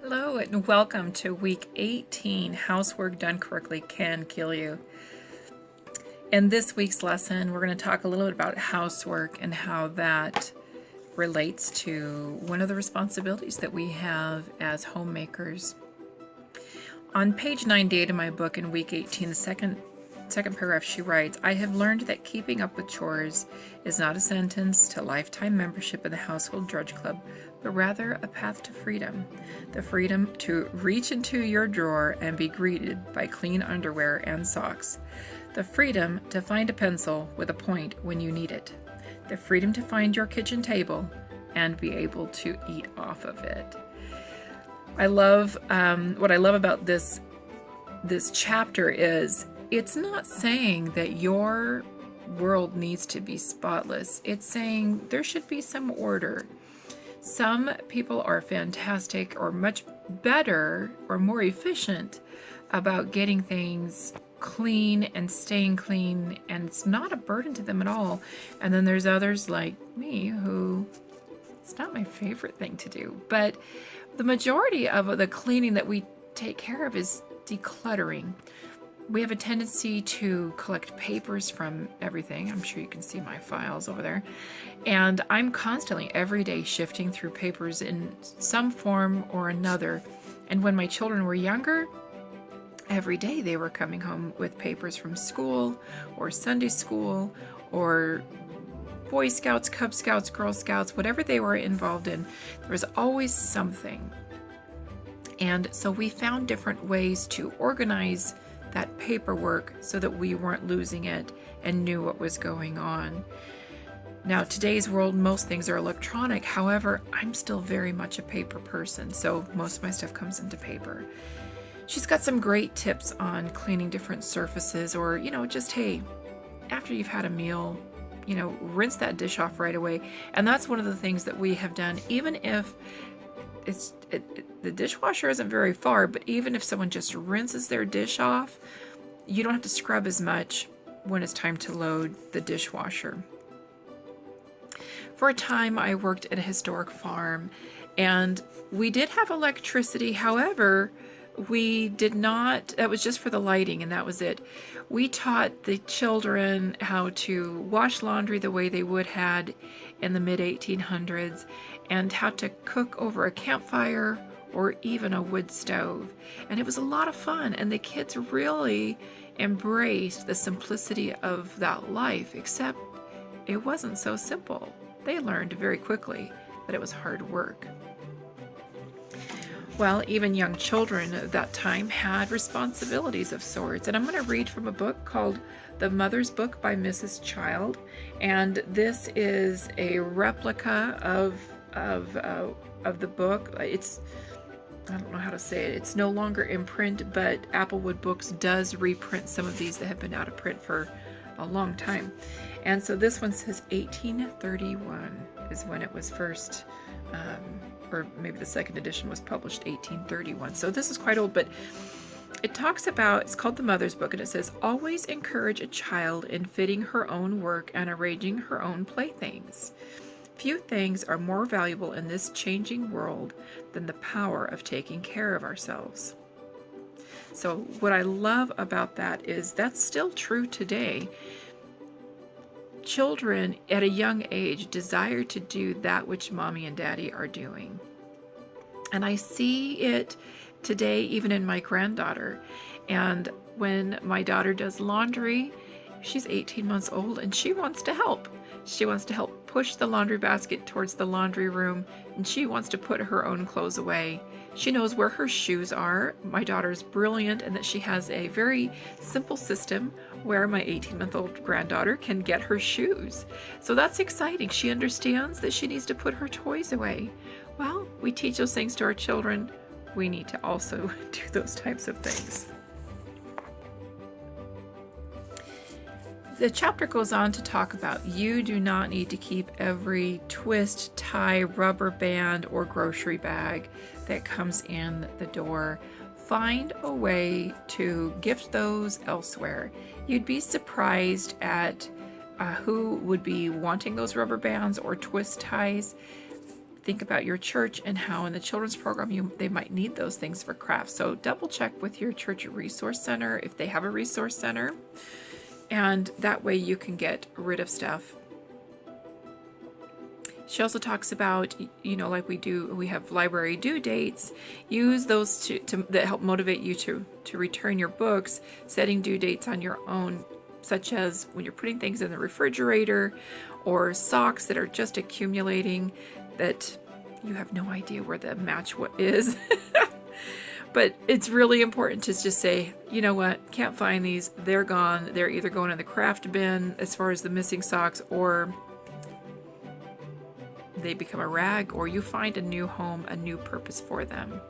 Hello and welcome to week 18. Housework done correctly can kill you. In this week's lesson, we're going to talk a little bit about housework and how that relates to one of the responsibilities that we have as homemakers. On page 98 of my book in week 18, the second paragraph, she writes, "I have learned that keeping up with chores is not a sentence to lifetime membership in the Household Drudge Club, but rather a path to freedom. The freedom to reach into your drawer and be greeted by clean underwear and socks. The freedom to find a pencil with a point when you need it. The freedom to find your kitchen table and be able to eat off of it." I love what I love about this chapter is it's not saying that your world needs to be spotless. It's saying there should be some order. Some people are fantastic or much better or more efficient about getting things clean and staying clean, and it's not a burden to them at all. And then there's others like me who it's not my favorite thing to do. But the majority of the cleaning that we take care of is decluttering. We have a tendency to collect papers from everything. I'm sure you can see my files over there. And I'm constantly, every day, shifting through papers in some form or another. And when my children were younger, every day they were coming home with papers from school or Sunday school or Boy Scouts, Cub Scouts, Girl Scouts, whatever they were involved in. There was always something. And so we found different ways to organize that paperwork so that we weren't losing it and knew what was going on. Now, today's world, most things are electronic. However, I'm still very much a paper person, so most of my stuff comes into paper. She's got some great tips on cleaning different surfaces, or, just, hey, after you've had a meal, rinse that dish off right away. And that's one of the things that we have done, even if the dishwasher isn't very far, but even if someone just rinses their dish off, you don't have to scrub as much when it's time to load the dishwasher. For a time, I worked at a historic farm, and we did have electricity. However, we did not, that was just for the lighting, and that was it. We taught the children how to wash laundry the way they would had in the mid-1800s, and how to cook over a campfire or even a wood stove. And it was a lot of fun, and the kids really embraced the simplicity of that life, except it wasn't so simple. They learned very quickly that it was hard work. Well, even young children at that time had responsibilities of sorts. And I'm going to read from a book called The Mother's Book by Mrs. Child. And this is a replica of the book. I don't know how to say it. It's no longer in print, but Applewood Books does reprint some of these that have been out of print for a long time. And so this one says 1831 is when it was first, or maybe the second edition was published 1831. So this is quite old, but it talks about, it's called The Mother's Book, and it says, "Always encourage a child in fitting her own work and arranging her own playthings. Few things are more valuable in this changing world than the power of taking care of ourselves." So what I love about that is that's still true today. Children at a young age desire to do that which mommy and daddy are doing. And I see it today even in my granddaughter. And when my daughter does laundry, she's 18 months old and she wants to help. She wants to help push the laundry basket towards the laundry room, and she wants to put her own clothes away. She knows where her shoes are. My daughter's brilliant in that she has a very simple system where my 18-month-old granddaughter can get her shoes. So that's exciting. She understands that she needs to put her toys away. Well, we teach those things to our children. We need to also do those types of things. The chapter goes on to talk about you do not need to keep every twist, tie, rubber band, or grocery bag that comes in the door. Find a way to gift those elsewhere. You'd be surprised at who would be wanting those rubber bands or twist ties. think about your church and how in the children's program they might need those things for crafts. So double check with your church resource center if they have a resource center, and that way you can get rid of stuff. She also talks about, like we have library due dates. Use those that help motivate you to return your books, setting due dates on your own, such as when you're putting things in the refrigerator or socks that are just accumulating that you have no idea where the match is. But it's really important to just say, you know what, can't find these, they're gone. They're either going in the craft bin as far as the missing socks, or they become a rag, or you find a new home, a new purpose for them.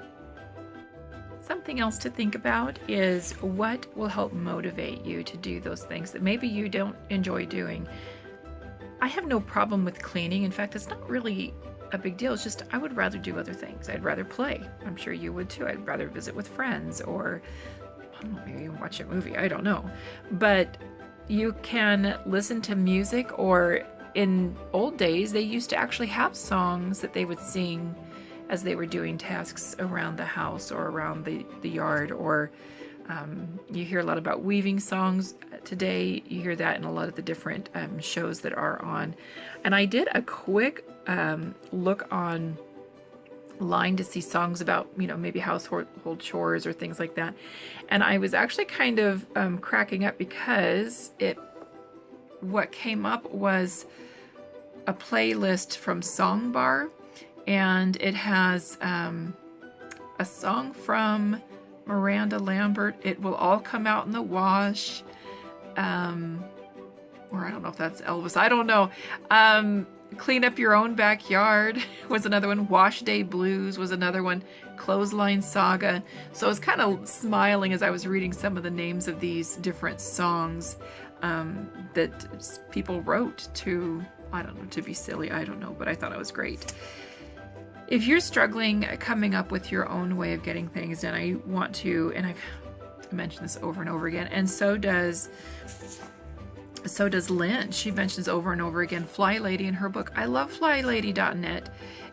Something else to think about is what will help motivate you to do those things that maybe you don't enjoy doing. I have no problem with cleaning. In fact, it's not really a big deal. It's just I would rather do other things. I'd rather play. I'm sure you would too. I'd rather visit with friends, or I don't know, maybe watch a movie. I don't know. But you can listen to music, or in old days, they used to actually have songs that they would sing as they were doing tasks around the house or around the yard, or you hear a lot about weaving songs today. You hear that in a lot of the different shows that are on. And I did a quick look online to see songs about, maybe household chores or things like that. And I was actually kind of cracking up, because what came up was a playlist from Songbar, and it has a song from Miranda Lambert, It Will All Come Out in the Wash, or I don't know if that's Elvis, I don't know. Clean Up Your Own Backyard was another one. Wash Day Blues was another one. Clothesline Saga. So I was kind of smiling as I was reading some of the names of these different songs that people wrote to, I don't know, to be silly, I don't know, but I thought it was great. If you're struggling coming up with your own way of getting things done, I want to, and I've mentioned this over and over again, and so does Lynn. She mentions over and over again Fly Lady in her book. I love flylady.net,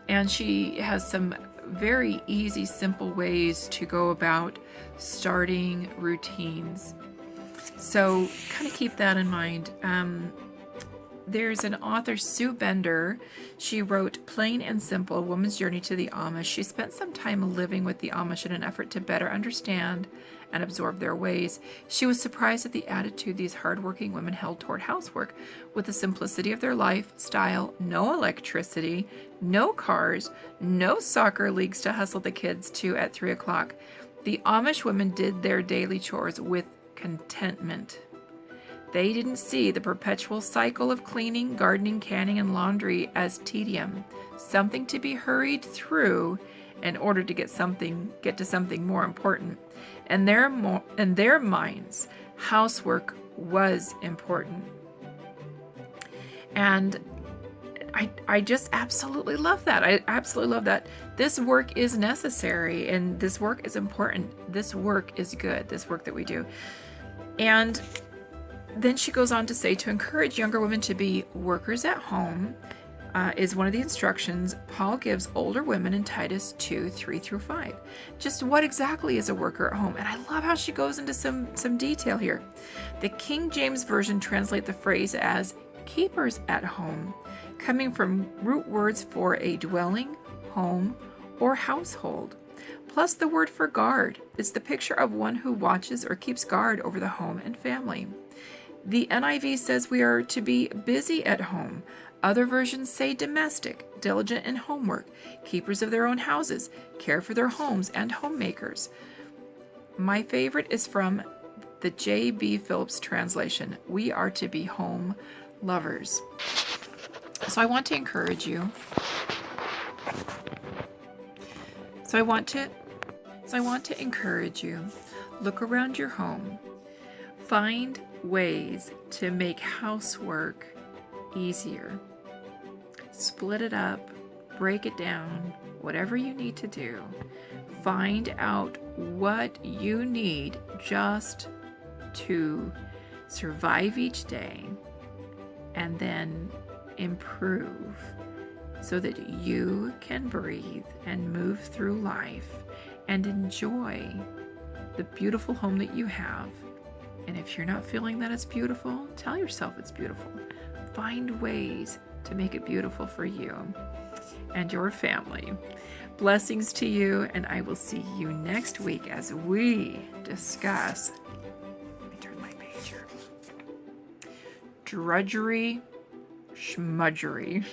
and she has some very easy, simple ways to go about starting routines. So kind of keep that in mind. There's an author, Sue Bender. She wrote Plain and Simple, A Woman's Journey to the Amish. She spent some time living with the Amish in an effort to better understand and absorb their ways. She was surprised at the attitude these hardworking women held toward housework. With the simplicity of their lifestyle, no electricity, no cars, no soccer leagues to hustle the kids to at 3 o'clock, the Amish women did their daily chores with contentment. They didn't see the perpetual cycle of cleaning, gardening, canning, and laundry as tedium, something to be hurried through in order to get to something more important. In their minds, housework was important. And I just absolutely love that. I absolutely love that. This work is necessary, and this work is important. This work is good, this work that we do. And then she goes on to say, to encourage younger women to be workers at home is one of the instructions Paul gives older women in Titus 2:3-5. Just what exactly is a worker at home? And I love how she goes into some detail here. The King James Version translates the phrase as keepers at home, coming from root words for a dwelling, home, or household. Plus the word for guard. It's the picture of one who watches or keeps guard over the home and family. The NIV says we are to be busy at home. Other versions say domestic, diligent in homework, keepers of their own houses, care for their homes, and homemakers. My favorite is from the J.B. Phillips translation. We are to be home lovers. So I want to encourage you. So I want to encourage you. Look around your home. Find ways to make housework easier. Split it up, break it down, whatever you need to do. Find out what you need just to survive each day, and then improve so that you can breathe and move through life and enjoy the beautiful home that you have. And if you're not feeling that it's beautiful, tell yourself it's beautiful. Find ways to make it beautiful for you and your family. Blessings to you, and I will see you next week as we discuss, let me turn my page here, drudgery, schmudgery.